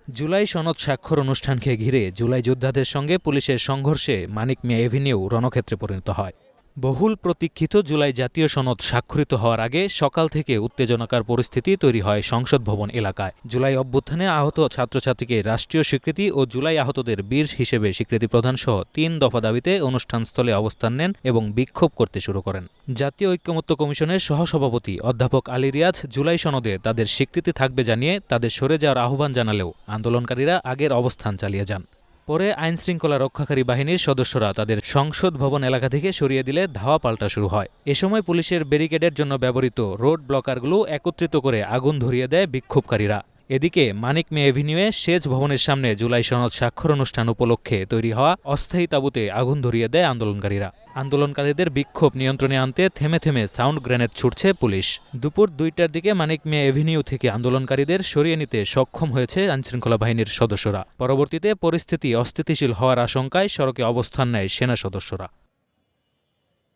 জুলাই সনদ স্বাক্ষর অনুষ্ঠানকে ঘিরে জুলাই যোদ্ধাদের সঙ্গে পুলিশের সংঘর্ষে মানিক মিয়া এভিনিউ রণক্ষেত্রে পরিণত হয়। বহুল প্রতীক্ষিত জুলাই জাতীয় সনদ স্বাক্ষরিত হওয়ার আগে সকাল থেকে উত্তেজনাকর পরিস্থিতি তৈরি হয় সংসদ ভবন এলাকায়। জুলাই অভ্যুত্থানে আহত ছাত্রছাত্রীকে রাষ্ট্রীয় স্বীকৃতি ও জুলাই আহতদের বীর হিসেবে স্বীকৃতি প্রদানসহ ৩ দফা দাবিতে অনুষ্ঠানস্থলে অবস্থান নেন এবং বিক্ষোভ করতে শুরু করেন। জাতীয় ঐকমত্য কমিশনের সহসভাপতি অধ্যাপক আলী রিয়াজ জুলাই সনদে তাদের স্বীকৃতি থাকবে জানিয়ে তাদের সরে যাওয়ার আহ্বান জানালেও আন্দোলনকারীরা আগের অবস্থান চালিয়ে যান। পরে আইনশৃঙ্খলা রক্ষাকারী বাহিনীর সদস্যরা তাদের সংসদ ভবন এলাকা থেকে সরিয়ে দিলে ধাওয়া পাল্টা শুরু হয়। এ সময় পুলিশের ব্যারিকেডের জন্য ব্যবহৃত রোড ব্লকারগুলো একত্রিত করে আগুন ধরিয়ে দেয় বিক্ষোভকারীরা। এদিকে মানিক মিয়া এভিনিউয়ে সেচ ভবনের সামনে জুলাই সনদ স্বাক্ষর অনুষ্ঠান উপলক্ষে তৈরি হওয়া অস্থায়ী তাঁবুতে আগুন ধরিয়ে দেয় আন্দোলনকারীরা। আন্দোলনকারীদের বিক্ষোভ নিয়ন্ত্রণে আনতে থেমে থেমে সাউন্ড গ্রেনেড ছুড়ছে পুলিশ। দুপুর ২টার দিকে মানিক মিয়া এভিনিউ থেকে আন্দোলনকারীদের সরিয়ে নিতে সক্ষম হয়েছে আইনশৃঙ্খলা বাহিনীর সদস্যরা। পরবর্তীতে পরিস্থিতি অস্থিতিশীল হওয়ার আশঙ্কায় সড়কে অবস্থান নেয় সেনা সদস্যরা।